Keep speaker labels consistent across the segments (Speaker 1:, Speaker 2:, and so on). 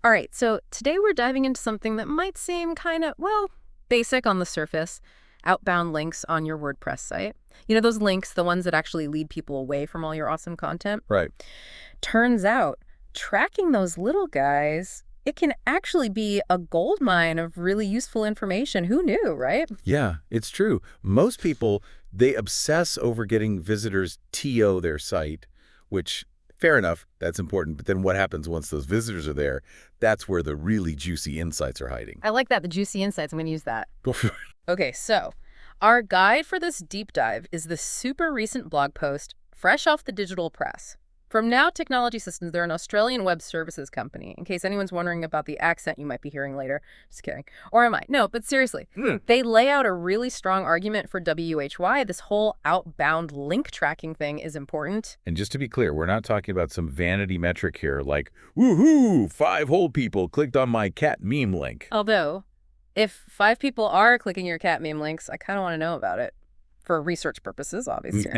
Speaker 1: All right, so today we're diving into something that might seem kind of, well, basic on the surface. Outbound links on your WordPress site. You know those links, the ones that actually lead people away from all your awesome content?
Speaker 2: Right.
Speaker 1: Turns out, tracking those little guys, it can actually be a gold mine of really useful information. Who knew, right?
Speaker 2: Yeah, it's true. Most people, they obsess over getting visitors TO their site, which, fair enough, that's important. But then what happens once those visitors are there? That's where the really juicy insights are hiding.
Speaker 1: I like that, the juicy insights. I'm going to use that.
Speaker 2: Go for it.
Speaker 1: Okay, so our guide for this deep dive is the super recent blog post, fresh off the digital press. From Now Technology Systems, they're an Australian web services company, in case anyone's wondering about the accent you might be hearing later. Just kidding. Or am I? No, but seriously, they lay out a really strong argument for WHY. This whole outbound link tracking thing is important.
Speaker 2: And just to be clear, we're not talking about some vanity metric here like, woohoo, 5 whole people clicked on my cat meme link.
Speaker 1: Although, if 5 people are clicking your cat meme links, I kind of want to know about it. For research purposes, obviously.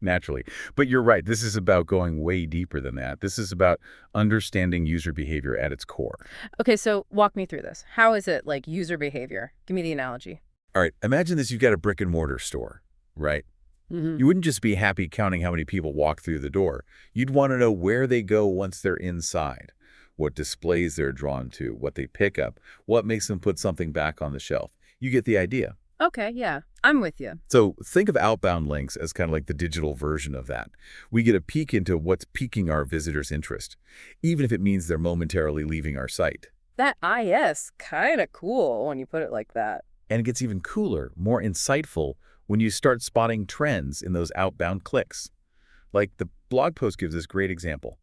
Speaker 2: Naturally. But you're right. This is about going way deeper than that. This is about understanding user behavior at its core.
Speaker 1: Okay, so walk me through this. How is it like user behavior? Give me the analogy.
Speaker 2: All right. Imagine this. You've got a brick and mortar store, right? You wouldn't just be happy counting how many people walk through the door. You'd want to know where they go once they're inside, what displays they're drawn to, what they pick up, what makes them put something back on the shelf. You get the idea.
Speaker 1: Okay, yeah, I'm with you.
Speaker 2: So think of outbound links as kind of like the digital version of that. We get a peek into what's piquing our visitors' interest, even if it means they're momentarily leaving our site.
Speaker 1: That IS, kind of cool when you put it like that.
Speaker 2: And it gets even cooler, more insightful when you start spotting trends in those outbound clicks. Like the blog post gives this great example.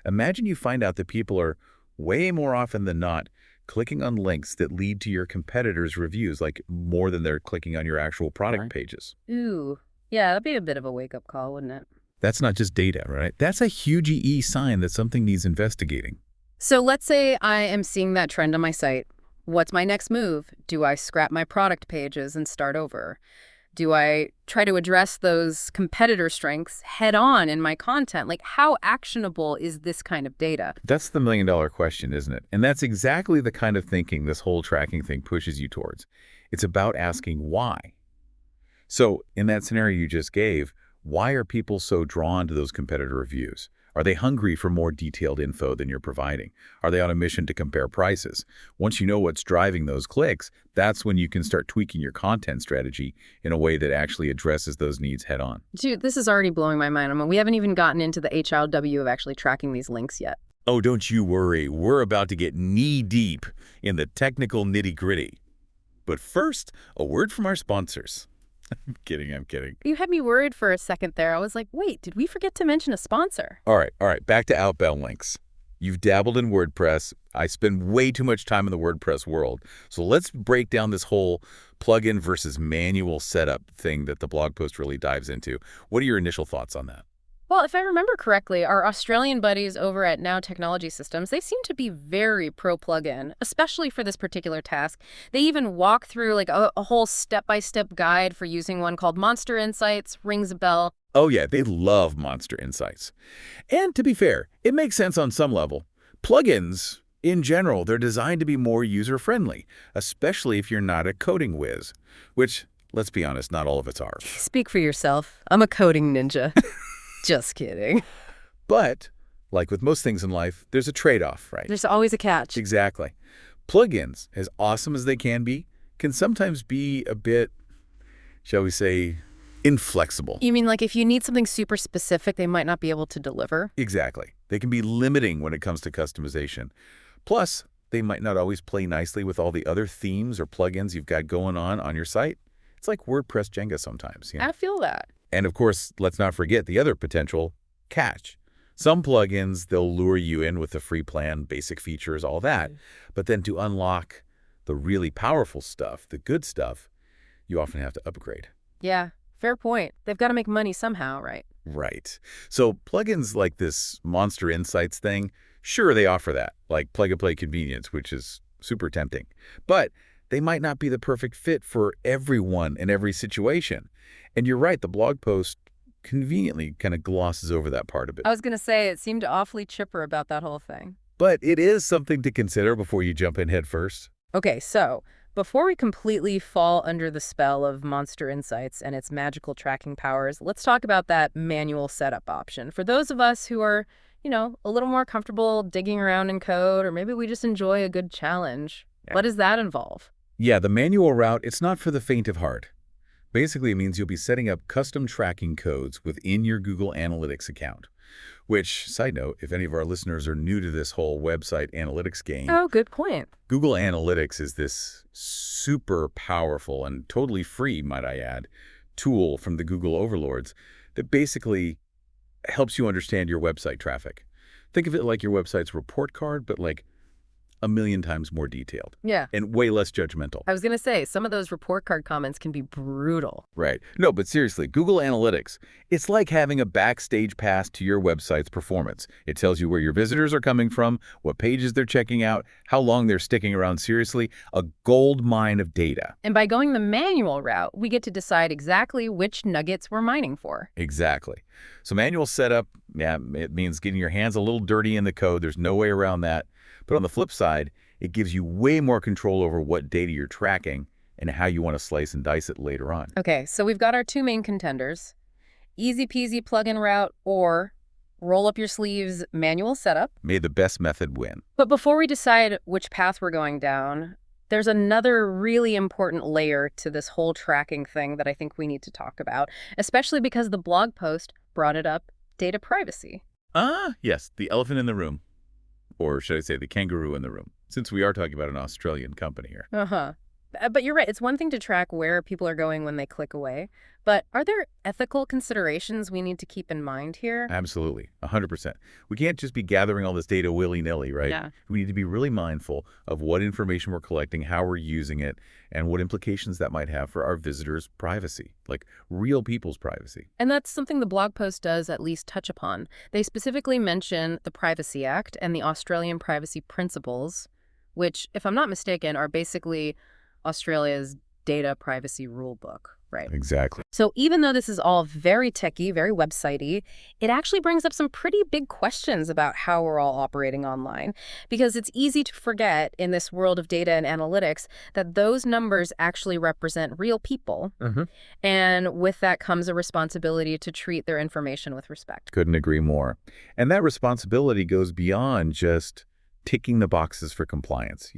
Speaker 2: Imagine you find out that people are way more often than not clicking on links that lead to your competitors' reviews, like more than they're clicking on your actual product pages.
Speaker 1: Ooh, yeah, that'd be a bit of a wake-up call, wouldn't it?
Speaker 2: That's not just data, right? That's a huge sign that something needs investigating.
Speaker 1: So let's say I am seeing that trend on my site. What's my next move? Do I scrap my product pages and start over? Do I try to address those competitor strengths head on in my content? Like, how actionable is this kind of data?
Speaker 2: That's the million-dollar question, isn't it? And that's exactly the kind of thinking this whole tracking thing pushes you towards. It's about asking why. So in that scenario you just gave, why are people so drawn to those competitor reviews? Are they hungry for more detailed info than you're providing? Are they on a mission to compare prices? Once you know what's driving those clicks, that's when you can start tweaking your content strategy in a way that actually addresses those needs head on.
Speaker 1: Dude, this is already blowing my mind. I mean, we haven't even gotten into the HLW of actually tracking these links yet.
Speaker 2: Oh, don't you worry. We're about to get knee-deep in the technical nitty-gritty. But first, a word from our sponsors. I'm kidding.
Speaker 1: You had me worried for a second there. I was like, wait, did we forget to mention a sponsor?
Speaker 2: All right. Back to outbound links. You've dabbled in WordPress. I spend way too much time in the WordPress world. So let's break down this whole plugin versus manual setup thing that the blog post really dives into. What are your initial thoughts on that?
Speaker 1: Well, if I remember correctly, our Australian buddies over at Now Technology Systems, they seem to be very pro plugin, especially for this particular task. They even walk through like a whole step-by-step guide for using one called Monster Insights. Rings a bell.
Speaker 2: Oh yeah, they love Monster Insights. And to be fair, it makes sense on some level. Plugins, in general, they're designed to be more user-friendly, especially if you're not a coding whiz, which, let's be honest, not all of us are.
Speaker 1: Speak for yourself. I'm a coding ninja. Just kidding.
Speaker 2: But, like with most things in life, there's a trade-off, right?
Speaker 1: There's always a catch.
Speaker 2: Exactly. Plugins, as awesome as they can sometimes be a bit, shall we say, inflexible.
Speaker 1: You mean like if you need something super specific, they might not be able to deliver?
Speaker 2: Exactly. They can be limiting when it comes to customization. Plus, they might not always play nicely with all the other themes or plugins you've got going on your site. It's like WordPress Jenga sometimes.
Speaker 1: I feel that.
Speaker 2: And of course, let's not forget the other potential catch. Some plugins, they'll lure you in with the free plan, basic features, all that. But then to unlock the really powerful stuff, the good stuff, you often have to upgrade.
Speaker 1: Yeah, fair point. They've got to make money somehow, right?
Speaker 2: Right. So plugins like this Monster Insights thing, sure, they offer that, like plug-and-play convenience, which is super tempting. But they might not be the perfect fit for everyone in every situation. And you're right, the blog post conveniently kind of glosses over that part a bit.
Speaker 1: I was going to say, it seemed awfully chipper about that whole thing.
Speaker 2: but it is something to consider before you jump in head first.
Speaker 1: Okay, so before we completely fall under the spell of Monster Insights and its magical tracking powers, let's talk about that manual setup option. For those of us who are, a little more comfortable digging around in code, or maybe we just enjoy a good challenge,
Speaker 2: Yeah.
Speaker 1: what does that involve?
Speaker 2: Yeah, the manual route, it's not for the faint of heart. Basically, it means you'll be setting up custom tracking codes within your Google Analytics account. Which, side note, if any of our listeners are new to this whole website analytics game,
Speaker 1: Oh, good point.
Speaker 2: Google Analytics is this super powerful and totally free, might I add, tool from the Google overlords that basically helps you understand your website traffic. Think of it like your website's report card, but like a million times more detailed
Speaker 1: Yeah.
Speaker 2: and way less judgmental.
Speaker 1: I was going to say, some of those report card comments can be brutal.
Speaker 2: Right. No, but seriously, Google Analytics, it's like having a backstage pass to your website's performance. It tells you where your visitors are coming from, what pages they're checking out, how long they're sticking around. Seriously, a gold mine of data.
Speaker 1: And by going the manual route, we get to decide exactly which nuggets we're mining for.
Speaker 2: Exactly. So manual setup, yeah, it means getting your hands a little dirty in the code. There's no way around that. But on the flip side, it gives you way more control over what data you're tracking and how you want to slice and dice it later on.
Speaker 1: Okay, so we've got our two main contenders. Easy peasy plugin route or roll up your sleeves manual setup.
Speaker 2: May the best method win.
Speaker 1: But before we decide which path we're going down, there's another really important layer to this whole tracking thing that I think we need to talk about, especially because the blog post brought it up, data privacy.
Speaker 2: Yes, the elephant in the room. Or should I say the kangaroo in the room, since we are talking about an Australian company here.
Speaker 1: Uh-huh. But you're right. It's one thing to track where people are going when they click away. But are there ethical considerations we need to keep in mind here?
Speaker 2: Absolutely, 100%. We can't just be gathering all this data willy-nilly, right?
Speaker 1: Yeah.
Speaker 2: We need to be really mindful of what information we're collecting, how we're using it, and what implications that might have for our visitors' privacy, like real people's privacy.
Speaker 1: And that's something the blog post does at least touch upon. They specifically mention the Privacy Act and the Australian Privacy Principles, which, if I'm not mistaken, are basically Australia's data privacy rule book, right?
Speaker 2: Exactly.
Speaker 1: So even though this is all very techy, very websitey, it actually brings up some pretty big questions about how we're all operating online. Because it's easy to forget in this world of data and analytics that those numbers actually represent real people. And with that comes a responsibility to treat their information with respect.
Speaker 2: Couldn't agree more. And that responsibility goes beyond just ticking the boxes for compliance.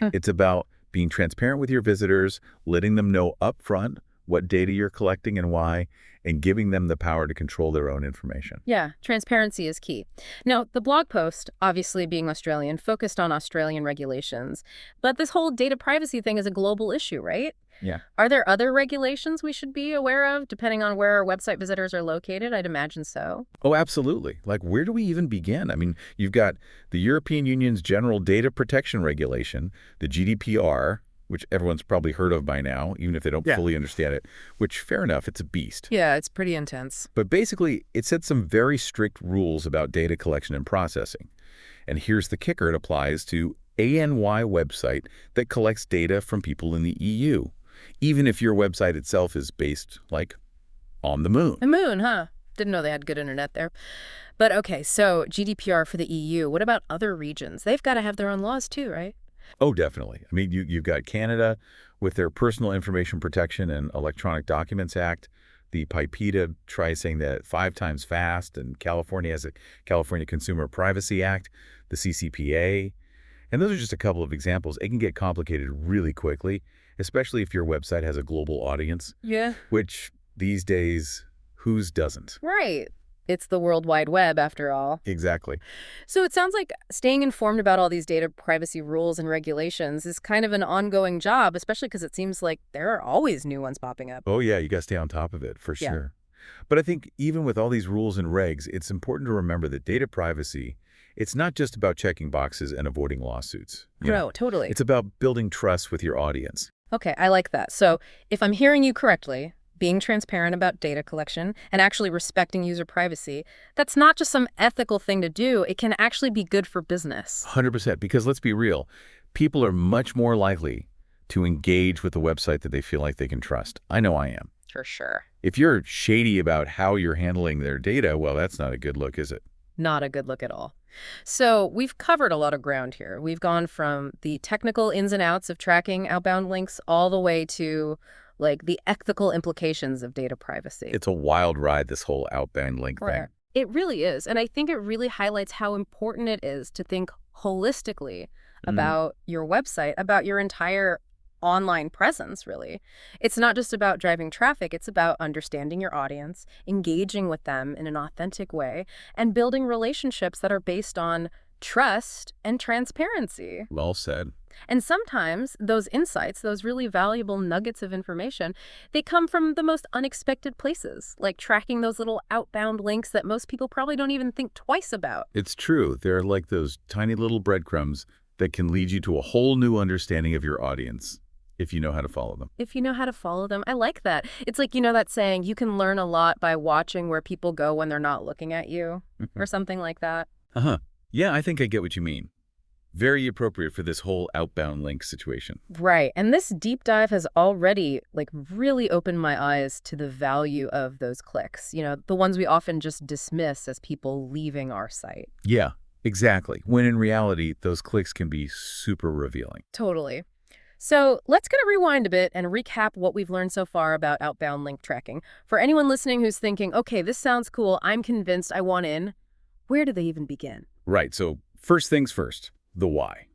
Speaker 2: It's about being transparent with your visitors, letting them know upfront what data you're collecting and why, and giving them the power to control their own information.
Speaker 1: Yeah, transparency is key. Now, the blog post, obviously being Australian, focused on Australian regulations. But this whole data privacy thing is a global issue, right?
Speaker 2: Yeah.
Speaker 1: Are there other regulations we should be aware of, depending on where our website visitors are located? I'd imagine so.
Speaker 2: Oh, absolutely. Like, where do we even begin? I mean, you've got the European Union's General Data Protection Regulation, the GDPR, which everyone's probably heard of by now, even if they don't fully understand it, which, fair enough, it's a beast.
Speaker 1: Yeah, it's pretty intense.
Speaker 2: But basically, it sets some very strict rules about data collection and processing. And here's the kicker: it applies to ANY website that collects data from people in the EU, even if your website itself is based, like, on the moon.
Speaker 1: The moon, huh? Didn't know they had good internet there. But okay, so GDPR for the EU. What about other regions? They've got to have their own laws too, right?
Speaker 2: Oh, definitely. I mean, you've got Canada with their Personal Information Protection and Electronic Documents Act. The PIPEDA tries saying that 5 times fast, and California has a California Consumer Privacy Act, the CCPA. And those are just a couple of examples. It can get complicated really quickly, especially if your website has a global audience.
Speaker 1: Yeah.
Speaker 2: Which, these days, whose doesn't?
Speaker 1: Right. It's the World Wide Web, after all.
Speaker 2: Exactly.
Speaker 1: So it sounds like staying informed about all these data privacy rules and regulations is kind of an ongoing job, especially because it seems like there are always new ones popping up.
Speaker 2: Oh, yeah, you got to stay on top of it, for
Speaker 1: Yeah.
Speaker 2: sure. But I think even with all these rules and regs, it's important to remember that data privacy, it's not just about checking boxes and avoiding lawsuits.
Speaker 1: No, totally.
Speaker 2: It's about building trust with your audience.
Speaker 1: Okay, I like that. So if I'm hearing you correctly, being transparent about data collection and actually respecting user privacy, that's not just some ethical thing to do. It can actually be good for business.
Speaker 2: 100%, because let's be real, people are much more likely to engage with the website that they feel like they can trust. I know I am.
Speaker 1: For sure.
Speaker 2: If you're shady about how you're handling their data, well, that's not a good look, is it?
Speaker 1: Not a good look at all. So we've covered a lot of ground here. We've gone from the technical ins and outs of tracking outbound links all the way to like the ethical implications of data privacy.
Speaker 2: It's a wild ride, this whole outbound link
Speaker 1: Right.
Speaker 2: thing.
Speaker 1: It really is. And I think it really highlights how important it is to think holistically
Speaker 2: Mm,
Speaker 1: about your website, about your entire online presence, really. It's not just about driving traffic, it's about understanding your audience, engaging with them in an authentic way, and building relationships that are based on trust and transparency.
Speaker 2: well said.
Speaker 1: And sometimes those insights, those really valuable nuggets of information, they come from the most unexpected places, like tracking those little outbound links that most people probably don't even think twice about.
Speaker 2: It's true. They're like those tiny little breadcrumbs that can lead you to a whole new understanding of your audience if you know how to follow them.
Speaker 1: If you know how to follow them, I like that. It's like, that saying, you can learn a lot by watching where people go when they're not looking at you, or something like that.
Speaker 2: Uh-huh. Yeah, I think I get what you mean. Very appropriate for this whole outbound link situation.
Speaker 1: Right. And this deep dive has already, really opened my eyes to the value of those clicks, the ones we often just dismiss as people leaving our site.
Speaker 2: Yeah, exactly. When in reality, those clicks can be super revealing.
Speaker 1: Totally. So let's kind of rewind a bit and recap what we've learned so far about outbound link tracking. For anyone listening who's thinking, okay, this sounds cool, I'm convinced, I want in, where do they even begin?
Speaker 2: Right, so first things first, the why.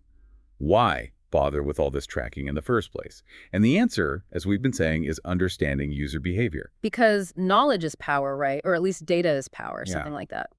Speaker 2: Why bother with all this tracking in the first place? And the answer, as we've been saying, is understanding user behavior.
Speaker 1: Because knowledge is power, right? Or at least data is power,
Speaker 2: Yeah.
Speaker 1: something like that.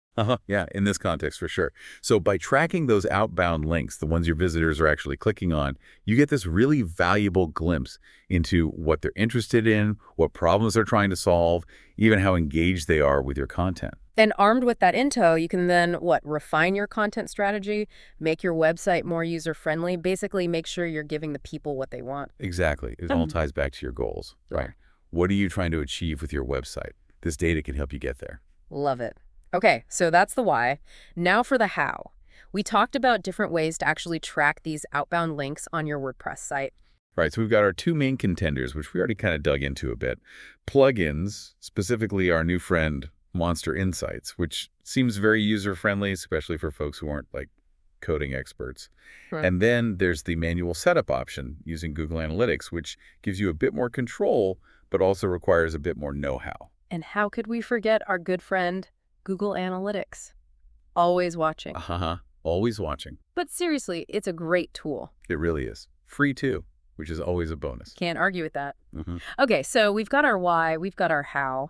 Speaker 2: Yeah, in this context for sure. So by tracking those outbound links, the ones your visitors are actually clicking on, you get this really valuable glimpse into what they're interested in, what problems they're trying to solve, even how engaged they are with your content.
Speaker 1: And armed with that intel, you can then, refine your content strategy, make your website more user-friendly, basically make sure you're giving the people what they want.
Speaker 2: Exactly. It all ties back to your goals, right?
Speaker 1: Sure.
Speaker 2: What are you trying to achieve with your website? This data can help you get there.
Speaker 1: Love it. Okay, so that's the why. Now for the how. We talked about different ways to actually track these outbound links on your WordPress site.
Speaker 2: Right, so we've got our two main contenders, which we already kind of dug into a bit. Plugins, specifically our new friend, Monster Insights, which seems very user-friendly, especially for folks who aren't, coding experts.
Speaker 1: Right.
Speaker 2: And then there's the manual setup option using Google Analytics, which gives you a bit more control, but also requires a bit more know-how.
Speaker 1: And how could we forget our good friend, Google Analytics? Always watching.
Speaker 2: Uh-huh, always watching.
Speaker 1: But seriously, it's a great tool.
Speaker 2: It really is. Free, too, which is always a bonus.
Speaker 1: Can't argue with that.
Speaker 2: Mm-hmm.
Speaker 1: Okay, so we've got our why, we've got our how,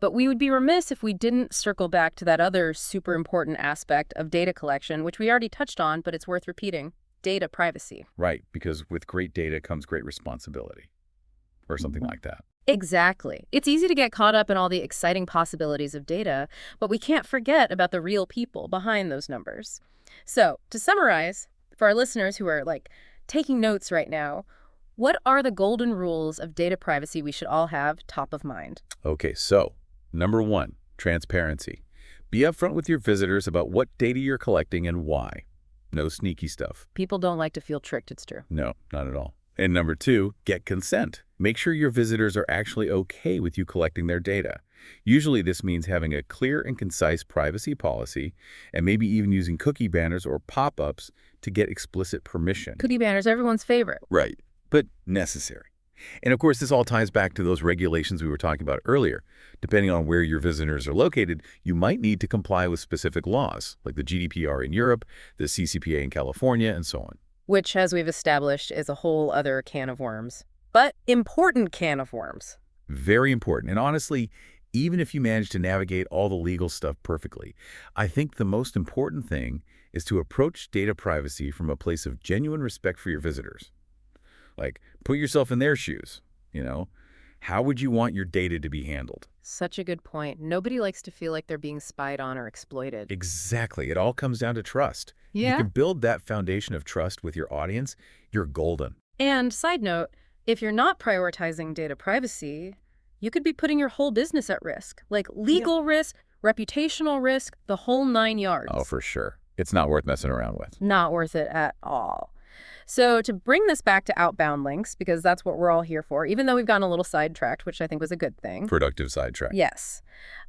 Speaker 1: but we would be remiss if we didn't circle back to that other super important aspect of data collection, which we already touched on, but it's worth repeating: data privacy.
Speaker 2: Right, because with great data comes great responsibility, or something like that.
Speaker 1: Exactly. It's easy to get caught up in all the exciting possibilities of data, but we can't forget about the real people behind those numbers. So, to summarize, for our listeners who are taking notes right now, what are the golden rules of data privacy we should all have top of mind?
Speaker 2: Okay, so number one, transparency. Be upfront with your visitors about what data you're collecting and why. No sneaky stuff.
Speaker 1: People don't like to feel tricked, it's true.
Speaker 2: No, not at all. And number two, get consent. Make sure your visitors are actually okay with you collecting their data. Usually this means having a clear and concise privacy policy and maybe even using cookie banners or pop-ups to get explicit permission.
Speaker 1: Cookie banners, everyone's favorite.
Speaker 2: Right, but necessary. And of course, this all ties back to those regulations we were talking about earlier. Depending on where your visitors are located, you might need to comply with specific laws, like the GDPR in Europe, the CCPA in California, and so on.
Speaker 1: Which, as we've established, is a whole other can of worms. But important can of worms.
Speaker 2: Very important. And honestly, even if you manage to navigate all the legal stuff perfectly, I think the most important thing is to approach data privacy from a place of genuine respect for your visitors. Put yourself in their shoes, How would you want your data to be handled?
Speaker 1: Such a good point. Nobody likes to feel like they're being spied on or exploited.
Speaker 2: Exactly. It all comes down to trust.
Speaker 1: Yeah.
Speaker 2: You can build that foundation of trust with your audience, you're golden.
Speaker 1: And side note, if you're not prioritizing data privacy, you could be putting your whole business at risk, legal risk, reputational risk, the whole 9 yards.
Speaker 2: Oh, for sure. It's not worth messing around with.
Speaker 1: Not worth it at all. So to bring this back to outbound links, because that's what we're all here for, even though we've gotten a little sidetracked, which I think was a good thing.
Speaker 2: Productive sidetrack.
Speaker 1: Yes.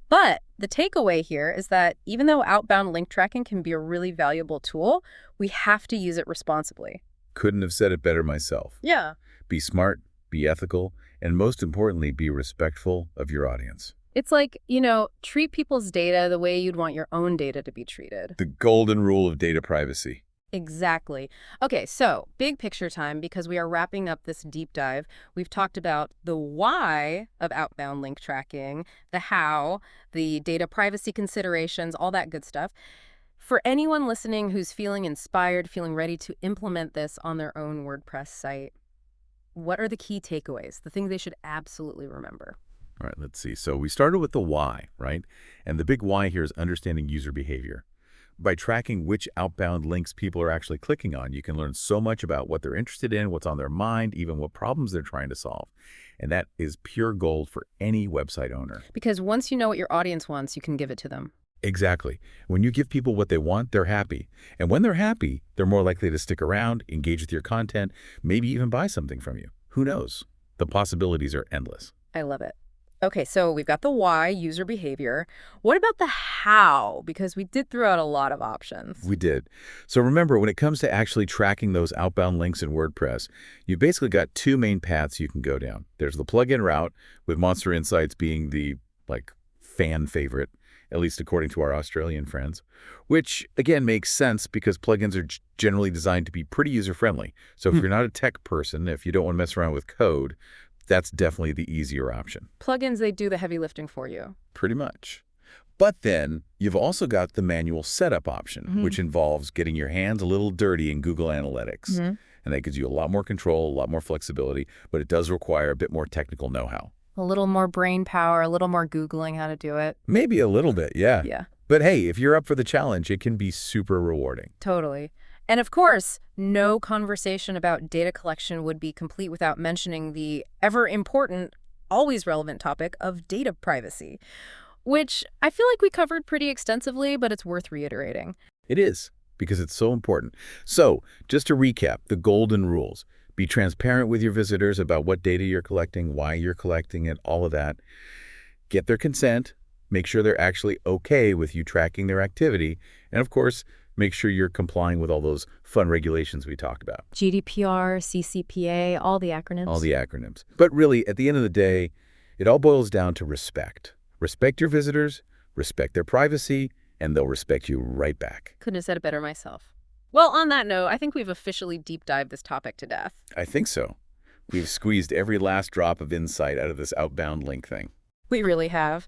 Speaker 1: But the takeaway here is that even though outbound link tracking can be a really valuable tool, we have to use it responsibly.
Speaker 2: Couldn't have said it better myself.
Speaker 1: Yeah.
Speaker 2: Be smart, be ethical, and most importantly, be respectful of your audience.
Speaker 1: It's like, treat people's data the way you'd want your own data to be treated.
Speaker 2: The golden rule of data privacy.
Speaker 1: Exactly. Okay, so big picture time, because we are wrapping up this deep dive. We've talked about the why of outbound link tracking, the how, the data privacy considerations, all that good stuff. For anyone listening who's feeling inspired, feeling ready to implement this on their own WordPress site, what are the key takeaways, the things they should absolutely remember?
Speaker 2: All right, let's see. So we started with the why, right? And the big why here is understanding user behavior. By tracking which outbound links people are actually clicking on, you can learn so much about what they're interested in, what's on their mind, even what problems they're trying to solve. And that is pure gold for any website owner.
Speaker 1: Because once you know what your audience wants, you can give it to them.
Speaker 2: Exactly. When you give people what they want, they're happy. And when they're happy, they're more likely to stick around, engage with your content, maybe even buy something from you. Who knows? The possibilities are endless.
Speaker 1: I love it. Okay, so we've got the why, user behavior. What about the how? Because we did throw out a lot of options.
Speaker 2: We did. So remember, when it comes to actually tracking those outbound links in WordPress, you've basically got two main paths you can go down. There's the plugin route, with Monster Insights being the, fan favorite, at least according to our Australian friends, which, again, makes sense because plugins are generally designed to be pretty user-friendly. So if you're not a tech person, if you don't want to mess around with code, that's definitely the easier option.
Speaker 1: Plugins, they do the heavy lifting for you.
Speaker 2: Pretty much. But then you've also got the manual setup option, which involves getting your hands a little dirty in Google Analytics. And that gives you a lot more control, a lot more flexibility, but it does require a bit more technical know-how.
Speaker 1: A little more brain power, a little more Googling how to do it.
Speaker 2: Maybe a little bit, yeah.
Speaker 1: Yeah.
Speaker 2: But hey, if you're up for the challenge, it can be super rewarding.
Speaker 1: Totally. And of course, no conversation about data collection would be complete without mentioning the ever-important, always relevant topic of data privacy, which I feel like we covered pretty extensively, but it's worth reiterating.
Speaker 2: It is, because it's so important. So, just to recap, the golden rules. Be transparent with your visitors about what data you're collecting, why you're collecting it, all of that. Get their consent. Make sure they're actually okay with you tracking their activity. And of course, make sure you're complying with all those fun regulations we talked about.
Speaker 1: GDPR, CCPA, all the acronyms.
Speaker 2: All the acronyms. But really, at the end of the day, it all boils down to respect. Respect your visitors, respect their privacy, and they'll respect you right back.
Speaker 1: Couldn't have said it better myself. Well, on that note, I think we've officially deep dived this topic to death.
Speaker 2: I think so. We've squeezed every last drop of insight out of this outbound link thing.
Speaker 1: We really have.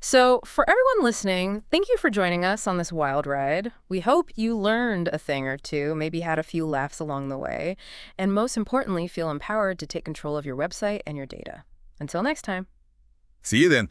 Speaker 1: So for everyone listening, thank you for joining us on this wild ride. We hope you learned a thing or two, maybe had a few laughs along the way, and most importantly, feel empowered to take control of your website and your data. Until next time.
Speaker 2: See you then.